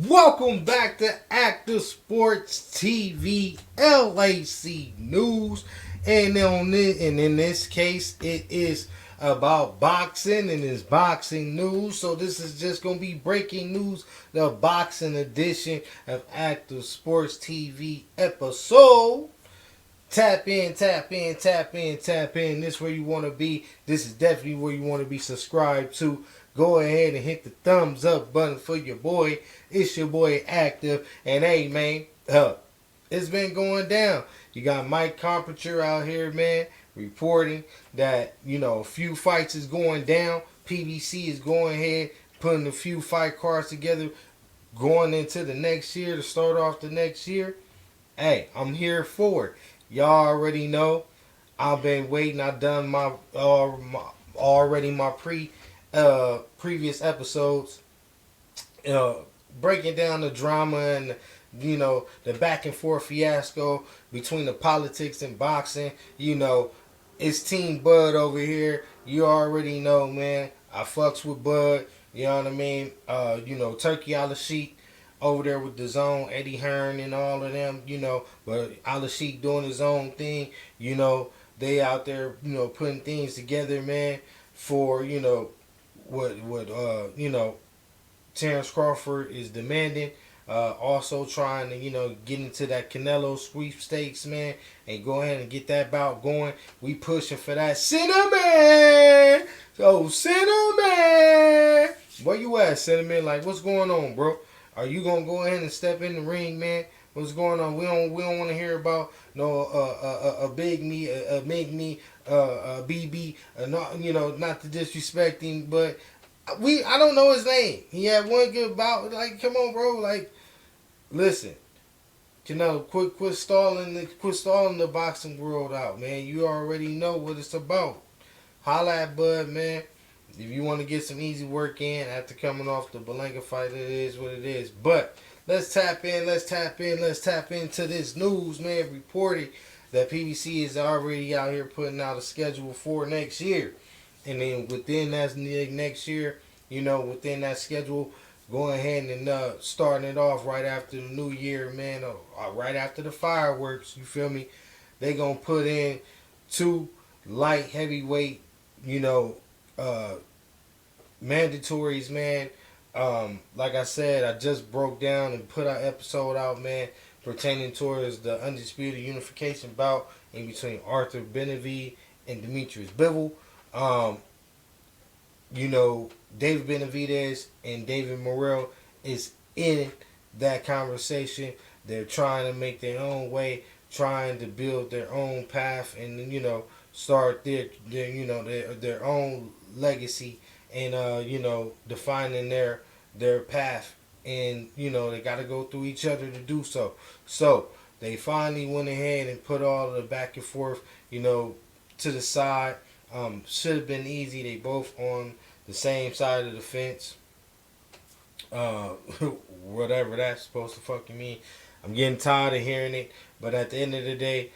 Welcome back to Active Sports TV LAC News, and in this case, it is about boxing and it's boxing news. So this is just gonna be breaking news, the boxing edition of Active Sports TV episode. Tap in, tap in, tap in, tap in. This is where you want to be. This is definitely where you want to be subscribed to. Go ahead and hit the thumbs up button for your boy. It's your boy Active. And hey, man, it's been going down. You got Mike Carpenter out here, man, reporting that, a few fights is going down. PBC is going ahead, putting a few fight cards together, going into the next year to start off the next year. Hey, I'm here for it. Y'all already know. I've been waiting. I've done my previous episodes, breaking down the drama and the back and forth fiasco between the politics and boxing. It's Team Bud over here. You already know, man. I fucks with Bud. You know what I mean? Turkey a la Sheik over there with the zone, Eddie Hearn and all of them, but Ala Sheik doing his own thing, they out there, putting things together, man, for, what Terrence Crawford is demanding, also trying to, get into that Canelo sweepstakes, man, and go ahead and get that bout going. We pushing for that Cinnamon! So, Cinnamon! Where you at, Cinnamon? Like, what's going on, bro? Are you gonna go ahead and step in the ring, man? What's going on? We don't want to hear about a big me, a big me, BB. Not to disrespect him, but I don't know his name. He had one good bout. Like, come on, bro. Like, listen, quit stalling the boxing world out, man. You already know what it's about. Holla at Bud, man. If you want to get some easy work in after coming off the Belenga fight, it is what it is. But let's tap into this news, man, reporting that PBC is already out here putting out a schedule for next year. And then within that next year, within that schedule, going ahead and starting it off right after the new year, man, right after the fireworks, you feel me? They going to put in 2 light heavyweight, mandatories, man. Like I said, I just broke down and put our episode out, man, pertaining towards the undisputed unification bout in between Arthur Benavidez and Demetrius Bivol. David Benavidez and David Morrell is in that conversation. They're trying to make their own way, trying to build their own path, and start their own legacy, and defining their path, and they got to go through each other to do so. So they finally went ahead and put all of the back and forth to the side. Should have been easy. They both on the same side of the fence, whatever that's supposed to fucking mean. I'm getting tired of hearing it, but at the end of the day,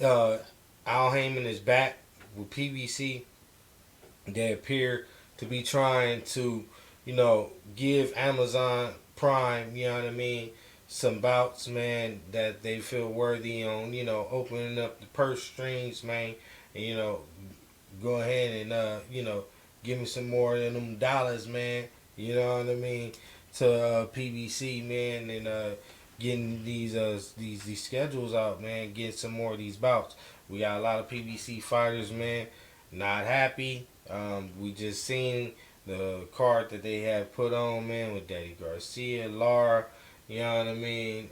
Al Heyman is back with PBC. They appear to be trying to, give Amazon Prime, some bouts, man, that they feel worthy on, opening up the purse strings, man, and, go ahead and, give me some more of them dollars, man, you know what I mean, to PBC, man, and getting these schedules out, man, getting some more of these bouts. We got a lot of PBC fighters, man, not happy. We just seen the card that they have put on, man, with Daddy Garcia, Lara, you know what I mean?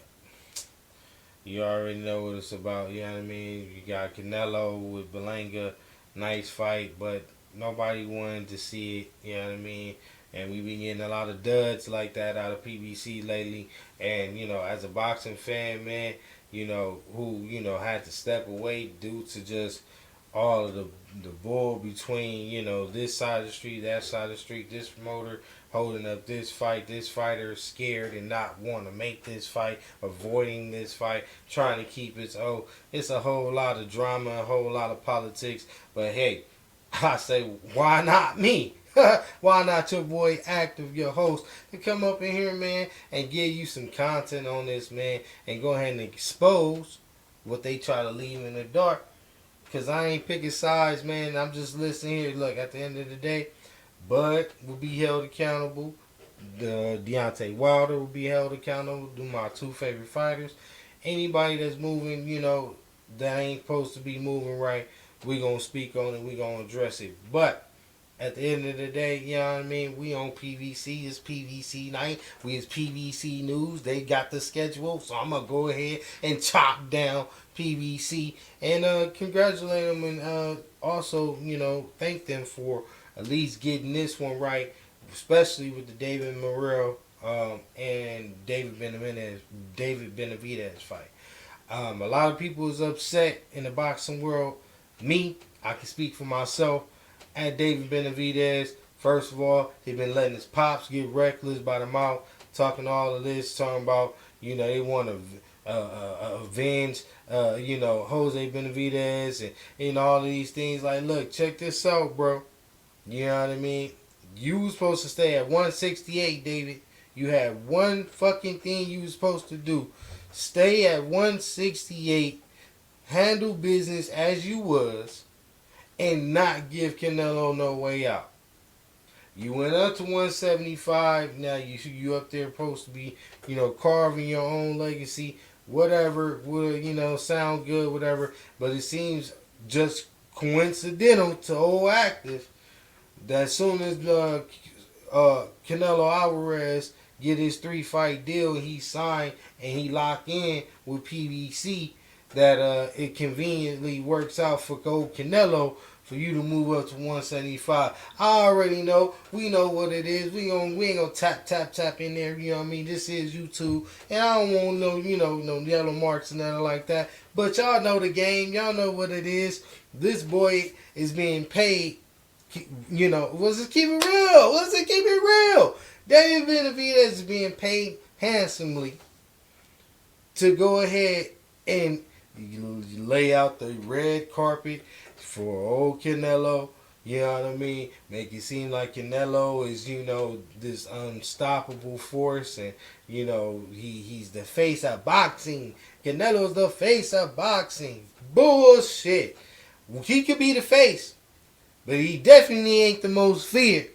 You already know what it's about, you know what I mean? You got Canelo with Belenga, nice fight, but nobody wanted to see it, you know what I mean? And we've been getting a lot of duds like that out of PBC lately. And, as a boxing fan, man, who, had to step away due to just all of the bull between, this side of the street, that side of the street, this promoter holding up this fight, this fighter scared and not want to make this fight, avoiding this fight, trying to keep it's a whole lot of drama, a whole lot of politics. But hey, I say, why not me? Why not your boy Active, your host, to come up in here, man, and give you some content on this, man, and go ahead and expose what they try to leave in the dark. Because I ain't picking sides, man. I'm just listening here. Look, at the end of the day, Bud will be held accountable. Deontay Wilder will be held accountable. Do my two favorite fighters. Anybody that's moving, that ain't supposed to be moving right, we going to speak on it. We going to address it. But at the end of the day, you know what I mean? We on PVC. It's PVC night. We is PVC news. They got the schedule. So I'm going to go ahead and chop down PVC and congratulate them and also, thank them for at least getting this one right, especially with the David Morrell and David Benavidez fight. A lot of people is upset in the boxing world. Me, I can speak for myself. At David Benavidez, first of all, he been letting his pops get reckless by the mouth, talking all of this, talking about, they want to avenge, Jose Benavidez and all of these things. Like, look, check this out, bro. You know what I mean? You was supposed to stay at 168, David. You had one fucking thing you was supposed to do. Stay at 168, handle business as you was, and not give Canelo no way out. You went up to 175. Now you up there supposed to be, carving your own legacy. Whatever would, sound good, whatever. But it seems just coincidental to old Active that as soon as Canelo Alvarez get his 3-fight deal, he signed and he locked in with PBC, that it conveniently works out for old Canelo for you to move up to 175. I already know. We know what it is. We ain't gonna tap in there. You know what I mean? This is YouTube, and I don't want no yellow marks and nothing like that. But y'all know the game. Y'all know what it is. This boy is being paid. Let's keep it real. Let's keep it real. David Benavidez is being paid handsomely to go ahead and lay out the red carpet for old Canelo. You know what I mean? Make it seem like Canelo is, this unstoppable force, and, he's the face of boxing. Canelo's the face of boxing. Bullshit. He could be the face, but he definitely ain't the most feared.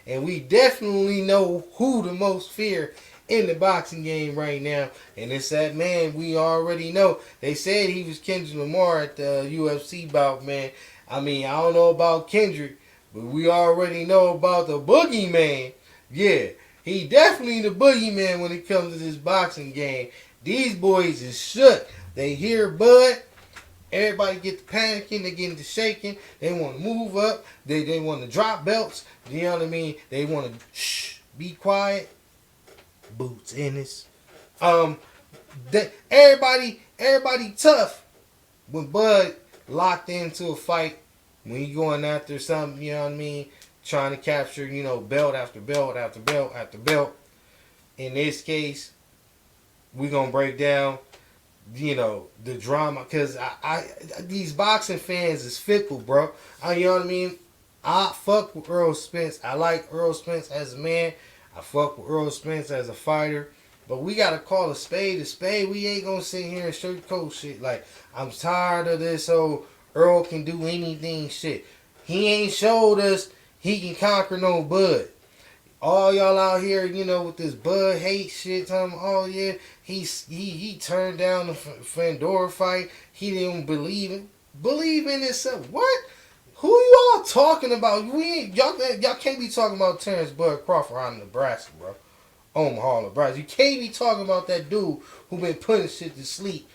And we definitely know who the most feared in the boxing game right now. And it's that man we already know. They said he was Kendrick Lamar at the UFC bout, man. I mean, I don't know about Kendrick, but we already know about the boogeyman. Yeah, he definitely the boogeyman when it comes to this boxing game. These boys is shook. They hear Bud. Everybody get to panicking, they get into shaking, they want to move up, they want to drop belts, you know what I mean? They want to be quiet. Boots in this. Everybody tough when Bud locked into a fight, when you going after something, you know what I mean? Trying to capture, belt after belt after belt after belt. In this case, we're going to break down the drama, because these boxing fans is fickle, bro. You know what I mean? I fuck with Errol Spence. I like Errol Spence as a man. I fuck with Errol Spence as a fighter. But we got to call a spade a spade. We ain't going to sit here and sugarcoat shit. Like, I'm tired of this whole Errol can do anything shit. He ain't showed us he can conquer no Bud. All y'all out here, with this Bud hate shit, talking, oh yeah, he turned down the Fundora fight. He didn't believe in himself. What? Who y'all talking about? Y'all can't be talking about Terrence Bud Crawford out in Nebraska, bro. Omaha, Nebraska. You can't be talking about that dude who been putting shit to sleep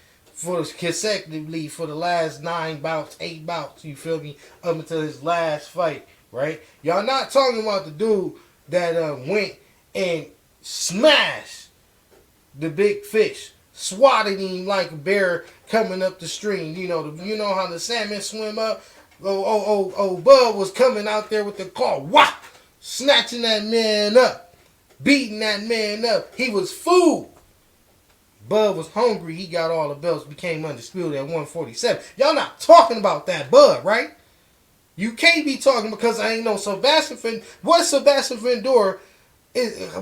consecutively for the last 8 bouts. You feel me? Up until his last fight, right? Y'all not talking about the dude that went and smashed the big fish, swatted him like a bear coming up the stream. You know how the salmon swim up. Bud was coming out there with the car, whop, snatching that man up, beating that man up. He was fooled. Bud was hungry. He got all the belts, became undisputed at 147. Y'all not talking about that Bud, right? You can't be talking because I ain't know Sebastion. What Sebastion Fundora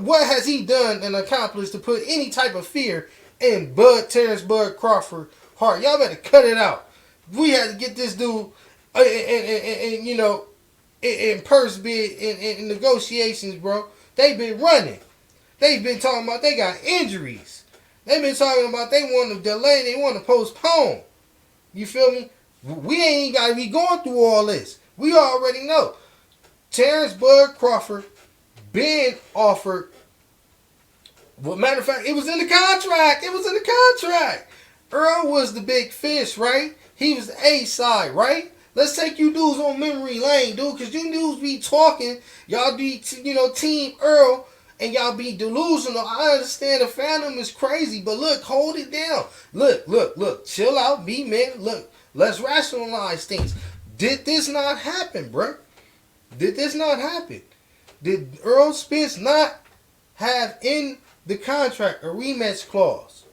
what has he done and accomplished to put any type of fear in Terrence Bud Crawford heart? Y'all better cut it out. We had to get this dude, and you know, in purse bid in negotiations, bro. They've been running. They've been talking about they got injuries. They've been talking about they want to delay, they want to postpone. You feel me? We ain't even got to be going through all this. We already know. Terrence Bud Crawford been offered. Well, matter of fact, it was in the contract. It was in the contract. Errol was the big fish, right? He was the A side, right? Let's take you dudes on memory lane, dude, because you dudes be talking. Y'all be, Team Errol, and y'all be delusional. I understand the fandom is crazy, but look, hold it down. Look. Chill out, be man. Look, let's rationalize things. Did this not happen, bro? Did this not happen? Did Errol Spence not have in the contract a rematch clause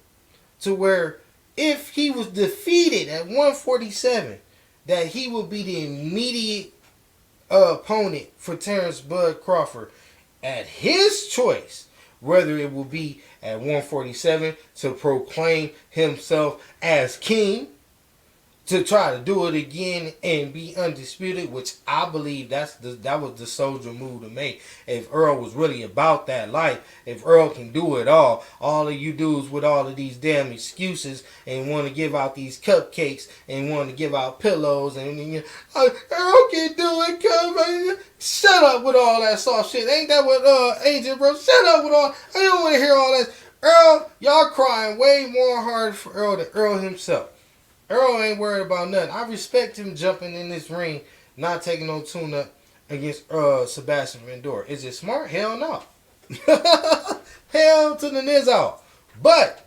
to where if he was defeated at 147, that he would be the immediate opponent for Terrence Bud Crawford at his choice, whether it will be at 147 to proclaim himself as king, to try to do it again and be undisputed, which I believe that was the soldier move to make. If Errol was really about that life, if Errol can do it all of you dudes with all of these damn excuses and want to give out these cupcakes and want to give out pillows and Errol can do it, come shut up with all that soft shit. Ain't that what Agent bro? Shut up with all. I don't want to hear all that. Errol, y'all crying way more hard for Errol than Errol himself. Errol ain't worried about nothing. I respect him jumping in this ring, not taking no tune-up against Sebastion Fundora. Is it smart? Hell no. Hell to the nizzo. But,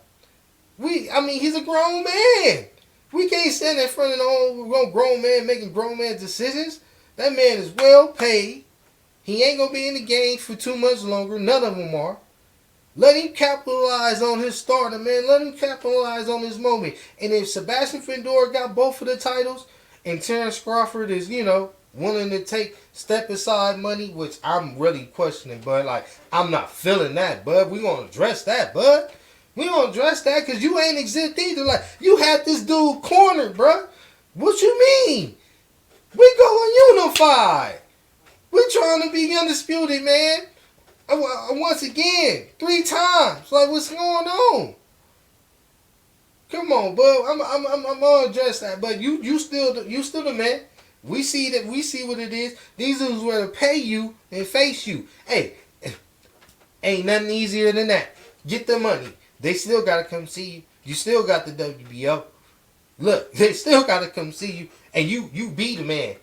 he's a grown man. We can't stand in front of no grown man making grown man decisions. That man is well paid. He ain't going to be in the game for too much longer. None of them are. Let him capitalize on his stardom, man. Let him capitalize on his moment. And if Sebastion Fundora got both of the titles and Terrence Crawford is, willing to take step aside money, which I'm really questioning, bud. Like, I'm not feeling that, bud. We gonna address that, bud. We gonna address that because you ain't exempt either. Like, you had this dude cornered, bro. What you mean? We going unified. We trying to be undisputed, man. Once again, 3 times. Like, what's going on? Come on, bud. I'm gonna address that. But you still the man. We see what it is. These dudes rather pay you than face you. Hey, ain't nothing easier than that. Get the money. They still gotta come see you. You still got the WBO. Look, they still gotta come see you, and you be the man.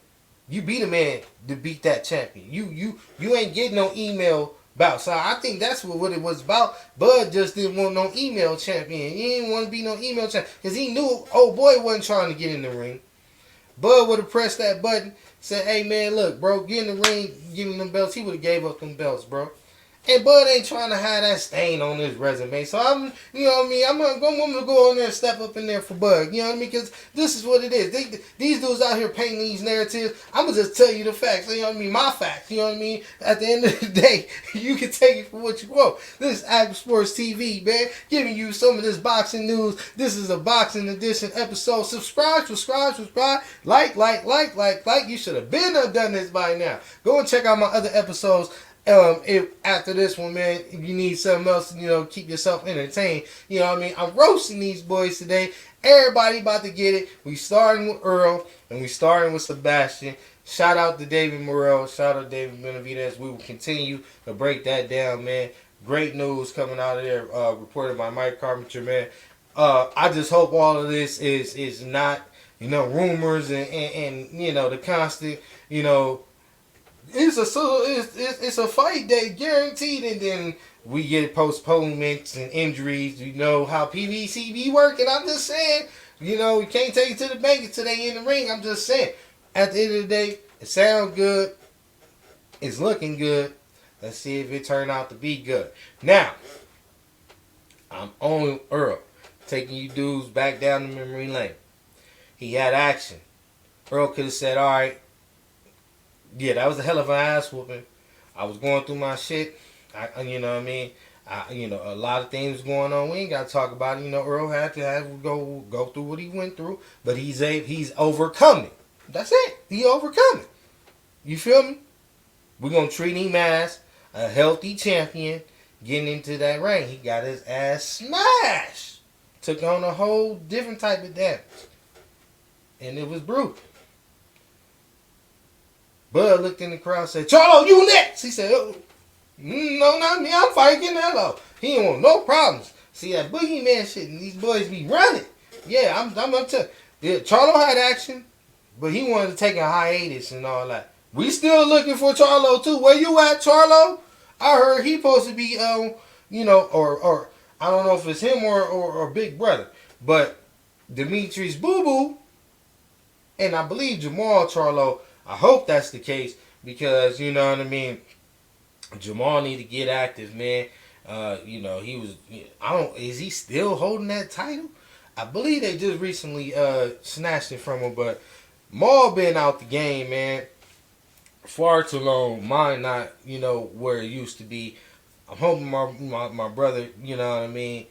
You be the man to beat that champion. You ain't getting no email about. So I think that's what it was about. Bud just didn't want no email champion. He didn't want to be no email champion because he knew old boy wasn't trying to get in the ring. Bud would have pressed that button, said, "Hey man, look, bro, get in the ring, give him them belts." He would have gave up them belts, bro. And Bud ain't trying to have that stain on his resume. So I'm, I'm going to go in there and step up in there for Bud. You know what I mean? Because this is what it is. These dudes out here painting these narratives. I'm going to just tell you the facts. You know what I mean? My facts. You know what I mean? At the end of the day, you can take it for what you want. This is Active Sports TV, man. Giving you some of this boxing news. This is a boxing edition episode. Subscribe. Like. You should have been done this by now. Go and check out my other episodes. If after this one, man, you need something else, keep yourself entertained. You know what I mean? I'm roasting these boys today. Everybody about to get it. We starting with Errol and we starting with Sebastion. Shout out to David Morrell. Shout out to David Benavidez. We will continue to break that down, man. Great news coming out of there, reported by Mike Carpenter, man. I just hope all of this is not, rumors and the constant, It's a fight day guaranteed, and then we get postponements and injuries. You know how PVC be working. I'm just saying, you can't take it to the bank until they in the ring. I'm just saying. At the end of the day, it sounds good. It's looking good. Let's see if it turned out to be good. Now, I'm on Errol, taking you dudes back down the memory lane. He had action. Errol could have said, all right, Yeah, that was a hell of an ass whooping. I was going through my shit. You know what I mean? A lot of things going on. We ain't got to talk about it. Earl had to go through what he went through, but he's overcome it. That's it. He overcome it. You feel me? We're gonna treat him as a healthy champion getting into that ring. He got his ass smashed. Took on a whole different type of damage, and it was brutal. Bud looked in the crowd and said, "Charlo, you next." He said, "Oh, no, not me. I'm fighting Canelo. He ain't want no problems." See that boogeyman shit, and these boys be running. Yeah, I'm up to. Yeah, Charlo had action, but he wanted to take a hiatus and all that. We still looking for Charlo too. Where you at, Charlo? I heard he supposed to be, or I don't know if it's him or Big Brother, but Dimitri's Boo Boo, and I believe Jamal Charlo. I hope that's the case because you know what I mean. Jamal need to get active, man. He was. Is he still holding that title? I believe they just recently snatched it from him, but Maul been out the game, man, far too long. Mine not, where it used to be. I'm hoping my brother, you know what I mean,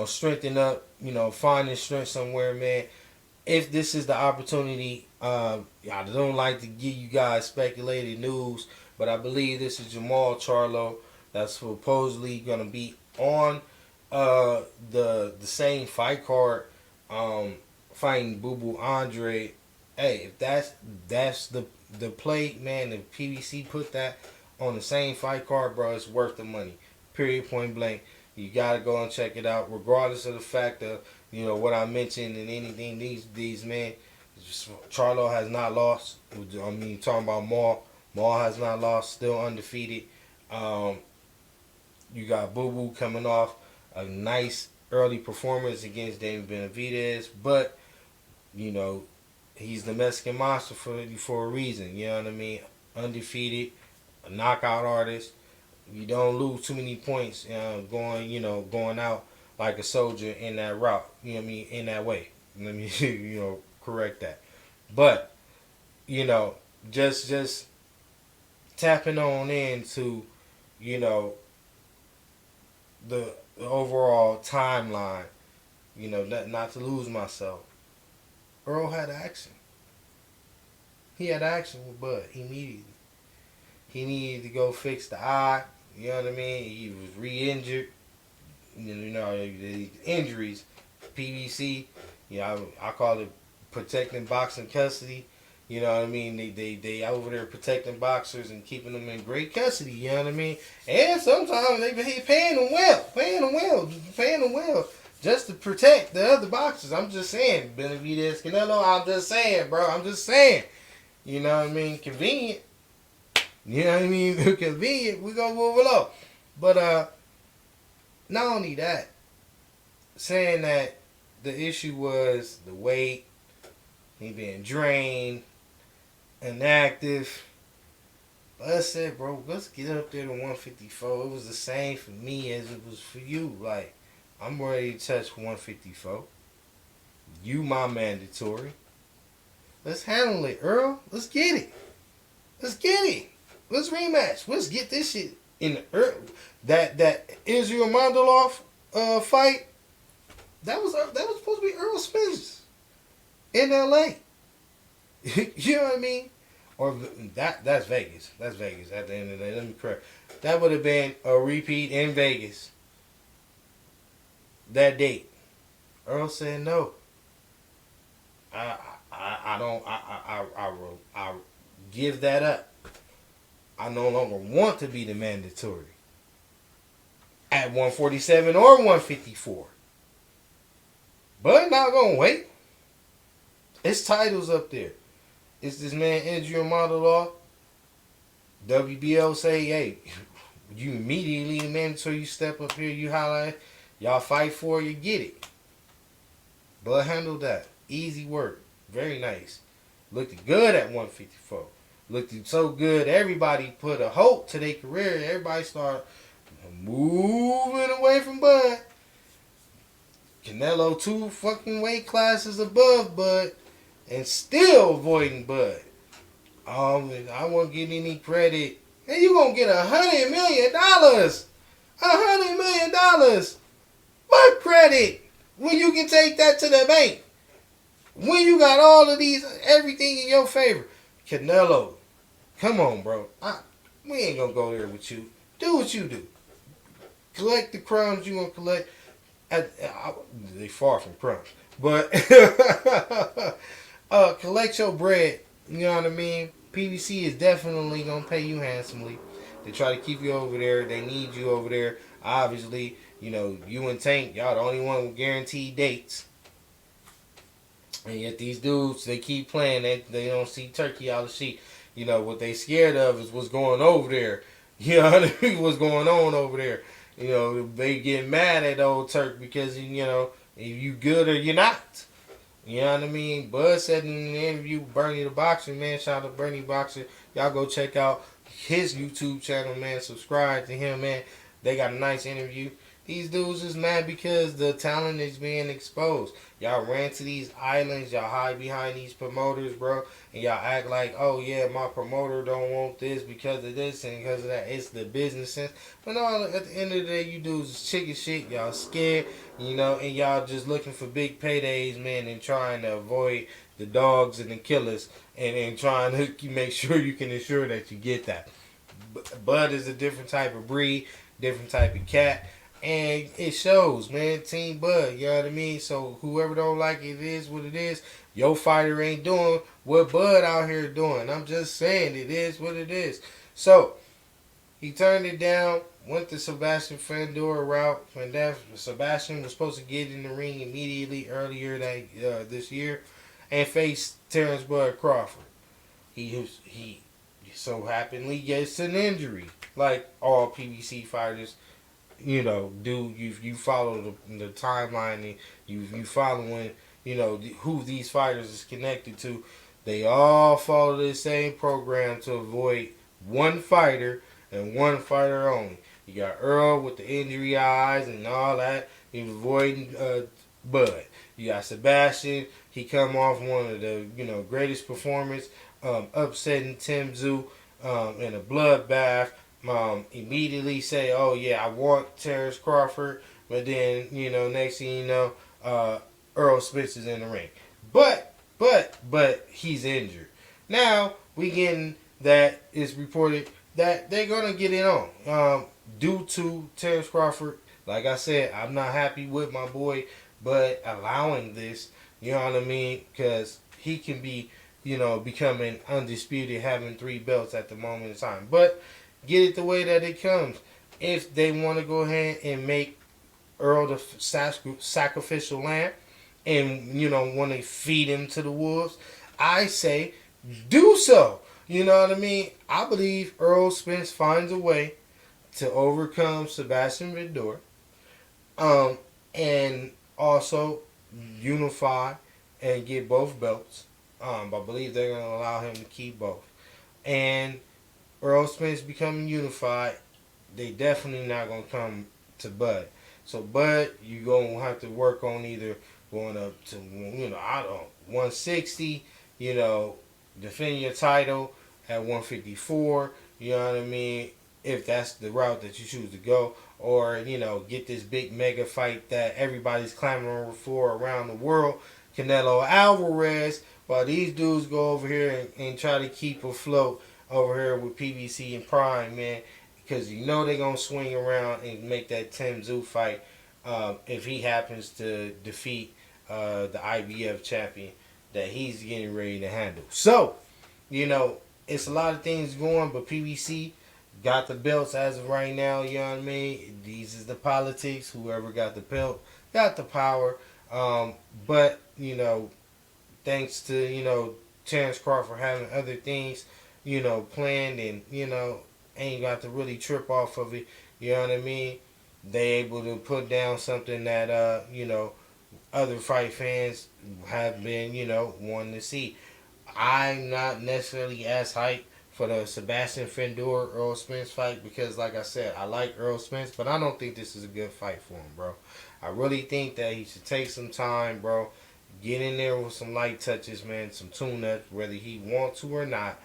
strengthen up, find his strength somewhere, man. If this is the opportunity, I don't like to give you guys speculated news, but I believe this is Jamal Charlo that's supposedly gonna be on the same fight card, fighting Boo Boo Andre. Hey, if that's the play, man, if PBC put that on the same fight card, bro, it's worth the money. Period, point blank. You gotta go and check it out, regardless of the fact of what I mentioned and anything. These men, Charlo has not lost. I mean, talking about Maul. Maul has not lost, still undefeated. You got Boo Boo coming off a nice early performance against David Benavidez, but he's the Mexican monster for a reason. You know what I mean? Undefeated, a knockout artist. You don't lose too many points going out like a soldier in that route. You know what I mean? In that way. Let me correct that. But just tapping on into the overall timeline. Not to lose myself. Errol had action. He had action with Bud immediately. He needed to go fix the eye. You know what I mean? He was re-injured. The injuries. PBC. I call it protecting boxing custody. You know what I mean? They over there protecting boxers and keeping them in great custody. You know what I mean? And sometimes they paying them well, just to protect the other boxers. I'm just saying, Benavidez, Canelo. I'm just saying, bro. I'm just saying. You know what I mean? Convenient. You know what I mean? Convenient. We gonna move along. But not only that, saying that the issue was the weight, he being drained, inactive. But I said, bro, let's get up there to 154. It was the same for me as it was for you. Like, I'm ready to touch 154. You my mandatory. Let's handle it, Earl. Let's get it. Let's get it. Let's rematch. Let's get this shit in the Earl. That Israel Mondolov fight. That was supposed to be Errol Spence in LA. You know what I mean? Or that's Vegas. That's Vegas at the end of the day. Let me correct. That would have been a repeat in Vegas. That date. Earl said no. I give that up. I no longer want to be the mandatory at 147 or 154. But not gonna wait. His title's up there. It's this man Israel Mondolov. WBO say, hey, you immediately mandatory. You step up here, you holler, y'all fight for it, you get it. But handle that. Easy work. Very nice. Looked good at 154. Looked so good. Everybody put a hope to their career. Everybody started moving away from Bud. Canelo 2 fucking weight classes above Bud and still avoiding Bud. I won't get any credit. And you gonna get $100 million. $100 million. What credit? When you can take that to the bank. When you got all of these, everything in your favor. Canelo, come on, bro. We ain't gonna go there with you. Do what you do. Collect the crumbs you gonna collect. They far from crumbs, but collect your bread. You know what I mean? PBC is definitely gonna pay you handsomely. They try to keep you over there. They need you over there. Obviously, you know, you and Tank, y'all the only one with guaranteed dates. And yet these dudes, they keep playing. They don't see turkey out of sheep. You know, what they scared of is what's going over there. You know what I mean? What's going on over there. You know, they get mad at the old Turk because, you know, if you good or you're not. You know what I mean? Bud said in an interview, Bernie the Boxer, man, shout out to Bernie Boxer. Y'all go check out his YouTube channel, man. Subscribe to him, man. They got a nice interview. These dudes is mad because the talent is being exposed. Y'all ran to these islands. Y'all hide behind these promoters, bro. And y'all act like, oh, yeah, my promoter don't want this because of this and because of that. It's the business sense. But no, at the end of the day, you dudes is chicken shit. Y'all scared, you know, and y'all just looking for big paydays, man, and trying to avoid the dogs and the killers and trying to make sure you can ensure that you get that. Bud is a different type of breed, different type of cat. And it shows, man. Team Bud, you know what I mean? So whoever don't like it is what it is. Your fighter ain't doing what Bud out here doing. I'm just saying it is what it is. So he turned it down, went the Sebastion Fundora route. And that Sebastion was supposed to get in the ring immediately earlier this year and face Terrence Bud Crawford. He so happily gets an injury, like all PBC fighters. You know, you follow the timeline and you following, you know, who these fighters is connected to. They all follow the same program to avoid one fighter and one fighter only. You got Errol with the injury eyes and all that. He's avoiding Bud. You got Sebastion. He come off one of the, you know, greatest performance, upsetting Tim Tszyu in a bloodbath. Immediately say, oh yeah, I want Terrence Crawford, but then, you know, next thing you know, Errol Spence is in the ring. But he's injured. Now we getting that it's reported that they're gonna get it on. Due to Terrence Crawford, like I said, I'm not happy with my boy, but allowing this, you know what I mean, because he can be, you know, becoming undisputed, having 3 belts at the moment in time. But get it the way that it comes. If they want to go ahead and make Errol the sacrificial lamb and, you know, want to feed him to the wolves, I say do so. You know what I mean? I believe Errol Spence finds a way to overcome Sebastion Fundora, and also unify and get both belts. I believe they're going to allow him to keep both. And Errol Spence becoming unified, they definitely not going to come to Bud. So Bud, you going to have to work on either going up to, you know, I don't know, 160, you know, defend your title at 154, you know what I mean, if that's the route that you choose to go, or, you know, get this big mega fight that everybody's clamoring for around the world, Canelo Alvarez, while these dudes go over here and try to keep afloat over here with PBC and Prime, man, because you know they're going to swing around and make that Tim Tszyu fight if he happens to defeat the IBF champion that he's getting ready to handle. So, you know, it's a lot of things going, but PBC got the belts as of right now, you know what I mean? These is the politics. Whoever got the belt got the power. But, you know, thanks to, you know, Terrence Crawford having other things, you know, planned and, you know, ain't got to really trip off of it, you know what I mean? They able to put down something that, you know, other fight fans have been, you know, wanting to see. I'm not necessarily as hyped for the Sebastion Fundora Errol Spence fight because, like I said, I like Errol Spence, but I don't think this is a good fight for him, bro. I really think that he should take some time, bro. Get in there with some light touches, man, some tune-ups, whether he wants to or not.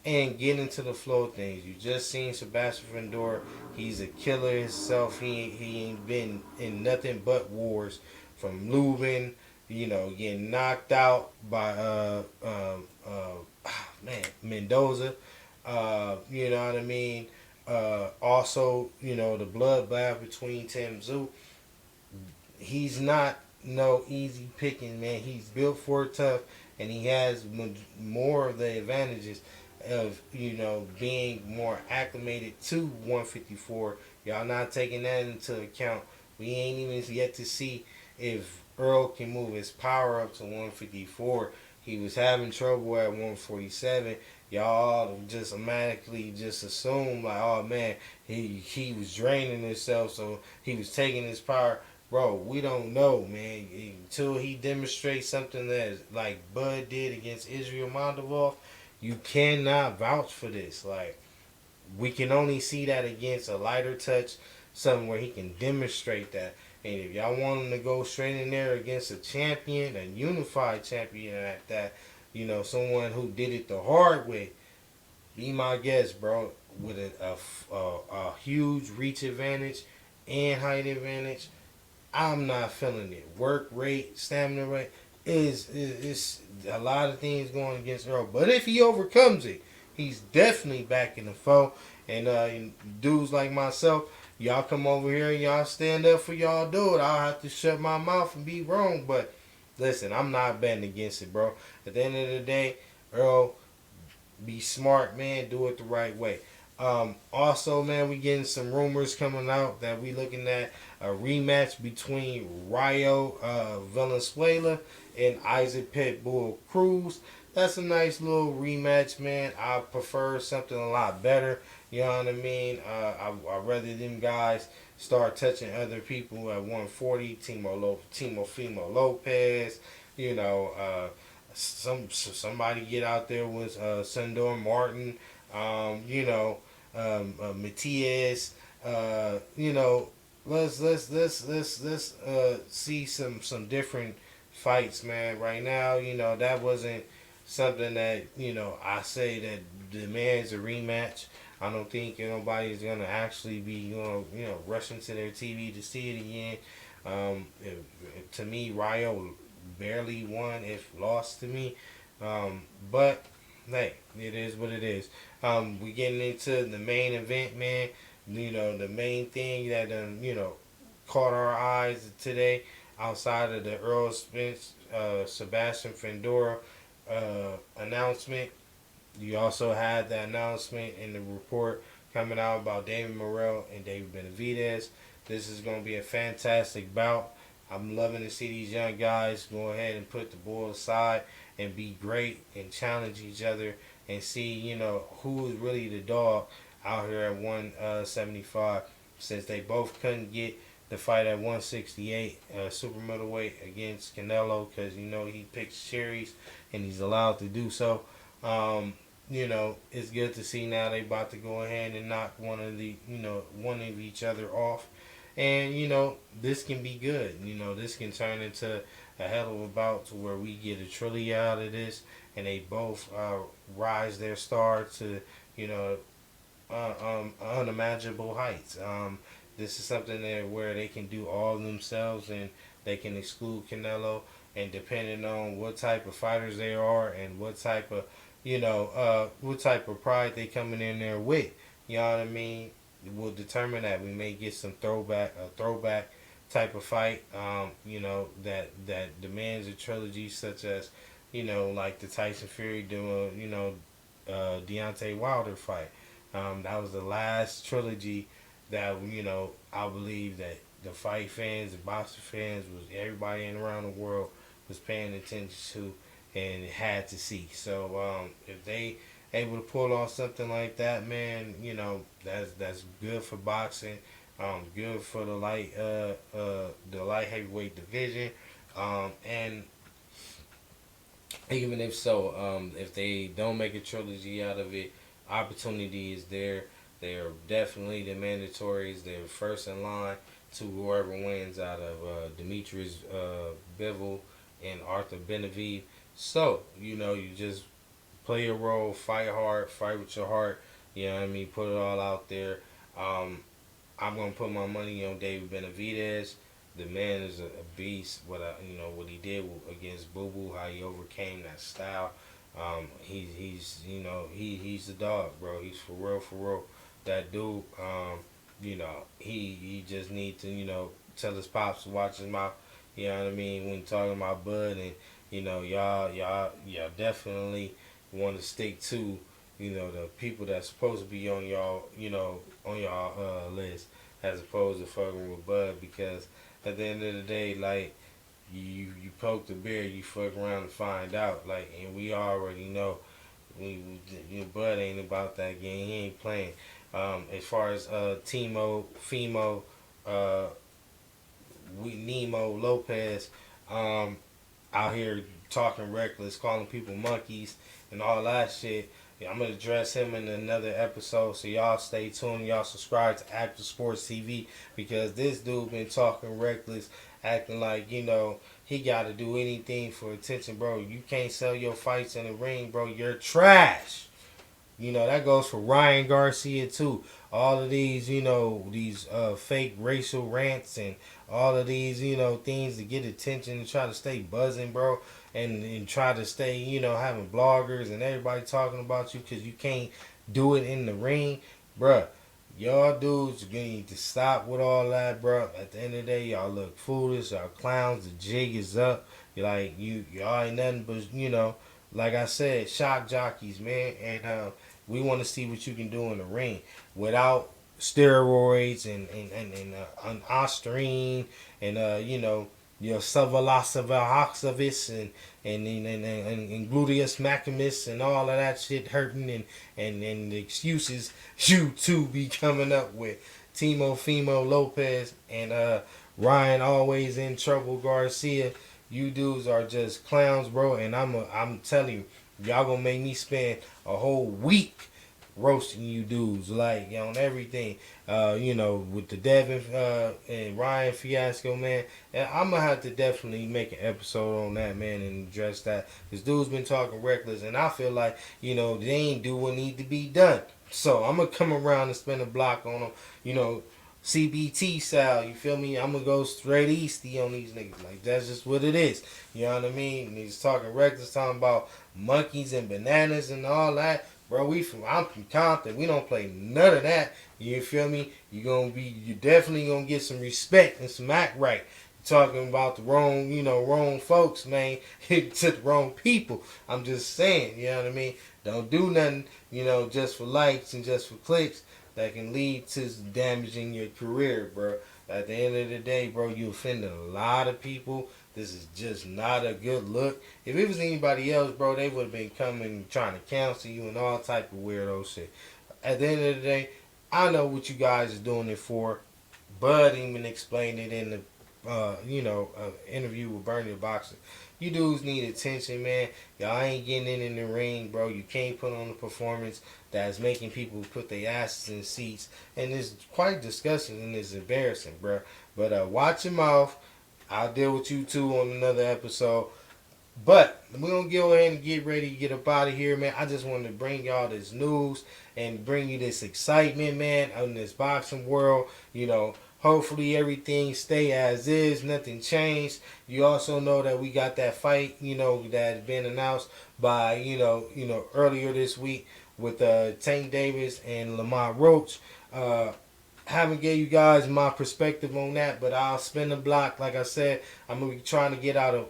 and get into the flow of things. You just seen Sebastion Fundora. He's a killer himself. He ain't been in nothing but wars, from Lubin, getting knocked out by man, Mendoza. You know what I mean? Also, the bloodbath between Tim Zoo. He's not no easy picking, man. He's built for it tough, and he has more of the advantages of being more acclimated to 154. Y'all not taking that into account. We ain't even yet to see if Errol can move his power up to 154. He was having trouble at 147. Y'all just automatically just assume like, oh man, he was draining himself, so he was taking his power. Bro, we don't know, man. Until he demonstrates something that like Bud did against Israel Moldavov, you cannot vouch for this. Like, we can only see that against a lighter touch, something where he can demonstrate that. And if y'all want him to go straight in there against a champion, a unified champion at that, someone who did it the hard way, be my guest, bro. With a huge reach advantage and height advantage, I'm not feeling it. Work rate, stamina rate is a lot of things going against Errol. But if he overcomes it, he's definitely back in the foe. And dudes like myself, y'all come over here and y'all stand up for y'all do it. I'll have to shut my mouth and be wrong. But listen, I'm not betting against it, bro. At the end of the day, Errol, be smart, man. Do it the right way. Also, man, we getting some rumors coming out that we looking at a rematch between Rayo Valenzuela and Isaac Pitbull Cruz. That's a nice little rematch, man. I prefer something a lot better. You know what I mean? I'd rather them guys start touching other people at 140. Timo Lopez. Somebody get out there with Sandor Martin. Matias. Let's see some different fights, man. Right now, that wasn't something that I say that demands a rematch. I don't think nobody's gonna actually be rushing to their TV to see it again. To me, Rayo barely won, if lost to me. But hey, it is what it is. We getting into the main event, man. The main thing that caught our eyes today, outside of the Errol Spence, Sebastion Fundora announcement. You also had the announcement in the report coming out about David Morrell and David Benavidez. This is going to be a fantastic bout. I'm loving to see these young guys go ahead and put the bull aside and be great and challenge each other and see, who is really the dog out here at 175. Since they both couldn't get the fight at 168, super middleweight against Canelo, because he picks cherries and he's allowed to do so. It's good to see now they about to go ahead and knock one of each other off. And, this can be good. This can turn into a hell of a bout to where we get a trilogy out of this and they both rise their star to, unimaginable heights. This is something where they can do all themselves and they can exclude Canelo. And depending on what type of fighters they are and what type of pride they coming in there with, you know what I mean, will determine that. We may get some throwback type of fight, that demands a trilogy, such as, like the Tyson Fury doing, Deontay Wilder fight. That was the last trilogy that, I believe that the fight fans, the boxing fans, was everybody in around the world was paying attention to and had to see. So if they able to pull off something like that, man, that's good for boxing. Good for the light heavyweight division. And even if so, if they don't make a trilogy out of it, opportunity is there. They're definitely the mandatories. They're first in line to whoever wins out of Demetrius Bivol and Arthur Benavidez. So, you just play your role, fight hard, fight with your heart. You know what I mean? Put it all out there. Um, I'm gonna put my money on David Benavidez. The man is a beast. What he did against Boo Boo, how he overcame that style. He's the dog, bro. He's for real, for real. That dude, he just need to, tell his pops to watch his mouth. You know what I mean? When talking about Bud, and y'all definitely want to stick to, the people that's supposed to be on y'all, list, as opposed to fucking with Bud, because at the end of the day, like, you poke the bear, you fuck around and find out, like, and we already know, Bud ain't about that game. He ain't playing. As far as Timo, Fimo, uh, Nemo, Lopez, out here talking reckless, calling people monkeys and all that shit. Yeah, I'm gonna address him in another episode, so y'all stay tuned. Y'all subscribe to Active Sports TV, because this dude been talking reckless, acting like he got to do anything for attention, bro. You can't sell your fights in the ring, bro. You're trash. That goes for Ryan Garcia too. All of these, these fake racial rants and all of these, things to get attention and try to stay buzzing, bro. And try to stay, having bloggers and everybody talking about you because you can't do it in the ring, bruh. Y'all dudes need to stop with all that, bruh. At the end of the day, y'all look foolish. Y'all clowns. The jig is up. You're like, y'all ain't nothing but, like I said, shock jockeys, man. And we want to see what you can do in the ring without steroids and Osterine and your Savalasavahoxavis and gluteus maximus and all of that shit hurting and the excuses you two be coming up with. Timo, Fimo, Lopez, and Ryan always in trouble Garcia. You dudes are just clowns, bro. And I'm telling you, y'all gonna make me spend a whole week roasting you dudes, like, on everything. With the Devin and Ryan fiasco, man. And I'm gonna have to definitely make an episode on that, man, and address that. This dude's been talking reckless, and I feel like, they ain't do what need to be done. So I'm gonna come around and spend a block on them, CBT style, you feel me? I'm gonna go straight easty on these niggas. Like, that's just what it is. You know what I mean? And he's talking reckless, talking about monkeys and bananas and all that. Bro, I'm from Compton. We don't play none of that. You feel me? You definitely gonna get some respect and some act right. Talking about the wrong folks, man, to the wrong people. I'm just saying, you know what I mean? Don't do nothing, just for likes and just for clicks that can lead to damaging your career, bro. At the end of the day, bro, you offended a lot of people. This is just not a good look. If it was anybody else, bro, they would have been coming trying to counsel you and all type of weirdo shit. At the end of the day, I know what you guys are doing it for. Bud even explained it in the interview with Bernie the Boxer. You dudes need attention, man. Y'all ain't getting in the ring, bro. You can't put on a performance that's making people put their asses in seats. And it's quite disgusting and it's embarrassing, bro. But watch your mouth. I'll deal with you two on another episode. But we're going to go ahead and get ready to get up out of here, man. I just wanted to bring y'all this news and bring you this excitement, man, in this boxing world. Hopefully everything stay as is, nothing changed. You also know that we got that fight, that had been announced by, earlier this week with Tank Davis and Lamont Roach. Haven't gave you guys my perspective on that, but I'll spin the block. Like I said, I'm going to be trying to get out of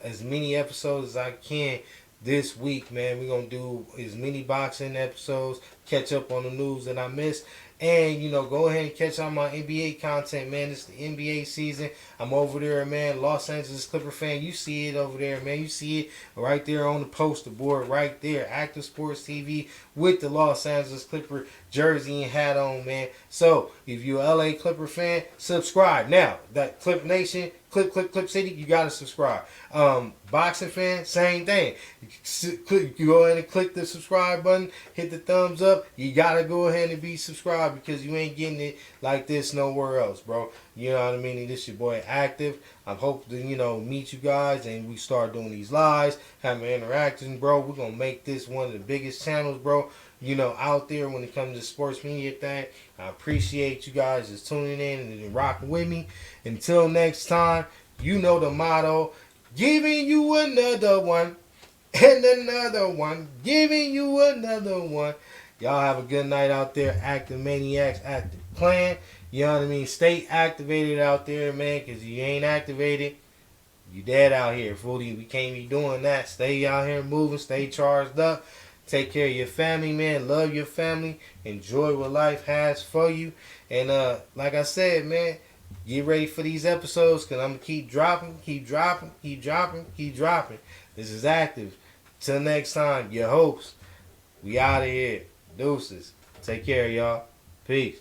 as many episodes as I can this week, man. We're going to do as many boxing episodes, catch up on the news that I missed. And, go ahead and catch on my NBA content, man. It's the NBA season. I'm over there, man. Los Angeles Clipper fan. You see it over there, man. You see it right there on the poster board right there. Active Sports TV with the Los Angeles Clipper jersey and hat on, man. So, if you're a LA Clipper fan, subscribe. Now, that Clip Nation, Clip City, you gotta subscribe. Boxing fan, same thing. You go ahead and click the subscribe button, hit the thumbs up. You gotta go ahead and be subscribed because you ain't getting it like this nowhere else, bro. You know what I mean? And this your boy Active. I hope to, meet you guys and we start doing these lives, having interactions, bro. We're gonna make this one of the biggest channels, bro, out there when it comes to sports media thing. I appreciate you guys just tuning in and rocking with me. Until next time, you know the motto, giving you another one and another one, giving you another one. Y'all have a good night out there, active maniacs, active clan. You know what I mean? Stay activated out there, man, because if you ain't activated, you dead out here, foodie. We can't be doing that. Stay out here moving, stay charged up. Take care of your family, man. Love your family. Enjoy what life has for you. And like I said, man, get ready for these episodes because I'm going to keep dropping. This is Active. Till next time, your host. We out of here. Deuces. Take care, y'all. Peace.